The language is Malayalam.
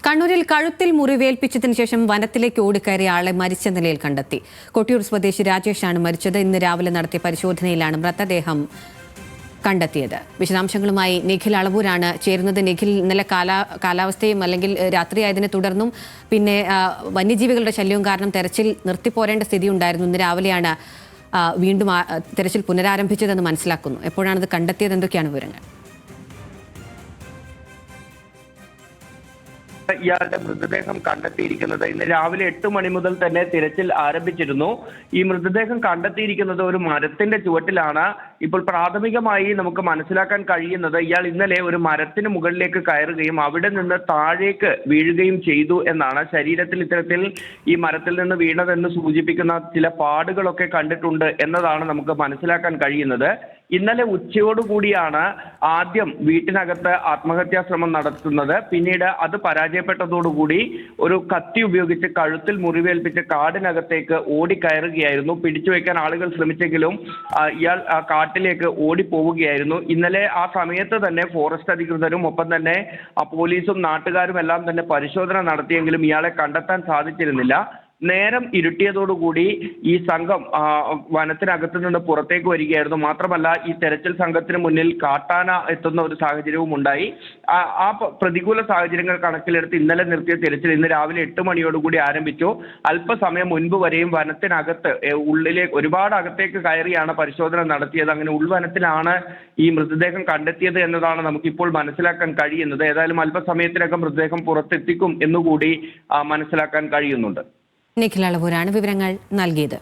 കണ്ണൂരിൽ കഴുത്തിൽ മുറിവേൽപ്പിച്ചതിനു ശേഷം വനത്തിലേക്ക് ഓടിക്കയറിയ ആളെ മരിച്ച നിലയിൽ കണ്ടെത്തി. കൊട്ടിയൂർ സ്വദേശി രാജേഷാണ് മരിച്ചത്. ഇന്ന് രാവിലെ നടത്തിയ പരിശോധനയിലാണ് മൃതദേഹം കണ്ടെത്തിയത്. വിശദാംശങ്ങളുമായി നിഖിൽ അളവൂരാണ് ചേരുന്നത്. നിഖിൽ, ഇന്നലെ കാലാവസ്ഥയും അല്ലെങ്കിൽ രാത്രിയായതിനെ തുടർന്നും പിന്നെ വന്യജീവികളുടെ ശല്യവും കാരണം തെരച്ചിൽ നിർത്തിപ്പോരേണ്ട സ്ഥിതി ഉണ്ടായിരുന്നു. ഇന്ന് രാവിലെയാണ് വീണ്ടും തെരച്ചിൽ പുനരാരംഭിച്ചതെന്ന് മനസ്സിലാക്കുന്നു. എപ്പോഴാണത് കണ്ടെത്തിയത്? എന്തൊക്കെയാണ് വിവരങ്ങൾ? ഇയാളുടെ മൃതദേഹം കണ്ടെത്തിയിരിക്കുന്നത് ഇന്ന് രാവിലെ 8 മണി മുതൽ തന്നെ തിരച്ചിൽ ആരംഭിച്ചിരുന്നു. ഈ മൃതദേഹം കണ്ടെത്തിയിരിക്കുന്നത് ഒരു മരത്തിന്റെ ചുവട്ടിലാണ്. ഇപ്പോൾ പ്രാഥമികമായി നമുക്ക് മനസ്സിലാക്കാൻ കഴിയുന്നത് ഇയാൾ ഇന്നലെ ഒരു മരത്തിന് മുകളിലേക്ക് കയറുകയും അവിടെ നിന്ന് താഴേക്ക് വീഴുകയും ചെയ്തു എന്നാണ്. ശരീരത്തിൽ ഇത്തരത്തിൽ ഈ മരത്തിൽ നിന്ന് വീണതെന്ന് സൂചിപ്പിക്കുന്ന ചില പാടുകളൊക്കെ കണ്ടിട്ടുണ്ട് എന്നതാണ് നമുക്ക് മനസ്സിലാക്കാൻ കഴിയുന്നത്. ഇന്നലെ ഉച്ചയോടുകൂടിയാണ് ആദ്യം വീട്ടിനകത്ത് ആത്മഹത്യാ ശ്രമം നടത്തുന്നത്. പിന്നീട് അത് പരാജയപ്പെട്ടതോടുകൂടി ഒരു കത്തി ഉപയോഗിച്ച് കഴുത്തിൽ മുറിവേൽപ്പിച്ച് കാടിനകത്തേക്ക് ഓടിക്കയറുകയായിരുന്നു. പിടിച്ചുവെക്കാൻ ആളുകൾ ശ്രമിച്ചെങ്കിലും ഇയാൾ ആ കാട്ടിലേക്ക് ഓടിപ്പോവുകയായിരുന്നു. ഇന്നലെ ആ സമയത്ത് തന്നെ ഫോറസ്റ്റ് അധികൃതരും ഒപ്പം തന്നെ പോലീസും നാട്ടുകാരും എല്ലാം തന്നെ പരിശോധന നടത്തിയെങ്കിലും ഇയാളെ കണ്ടെത്താൻ സാധിച്ചിരുന്നില്ല. നേരം ഇരുട്ടിയതോടുകൂടി ഈ സംഘം വനത്തിനകത്ത് നിന്ന് പുറത്തേക്ക് വരികയായിരുന്നു. മാത്രമല്ല, ഈ തെരച്ചിൽ സംഘത്തിന് മുന്നിൽ കാട്ടാന എത്തുന്ന ഒരു സാഹചര്യവും ഉണ്ടായി. ആ പ്രതികൂല സാഹചര്യങ്ങൾ കണക്കിലെടുത്ത് ഇന്നലെ നിർത്തിയ തെരച്ചിൽ ഇന്ന് രാവിലെ 8 മണിയോടുകൂടി ആരംഭിച്ചു. അല്പസമയം മുൻപ് വരെയും വനത്തിനകത്ത് ഉള്ളിലേക്ക് ഒരുപാട് അകത്തേക്ക് കയറിയാണ് പരിശോധന നടത്തിയത്. അങ്ങനെ ഉൾവനത്തിലാണ് ഈ മൃതദേഹം കണ്ടെത്തിയത് എന്നതാണ് നമുക്കിപ്പോൾ മനസ്സിലാക്കാൻ കഴിയുന്നത്. ഏതായാലും അല്പസമയത്തിനകം മൃതദേഹം പുറത്തെത്തിക്കും എന്നുകൂടി മനസ്സിലാക്കാൻ കഴിയുന്നുണ്ട്. നിഖിൽ അളവൂരാണ് വിവരങ്ങൾ നൽകിയത്.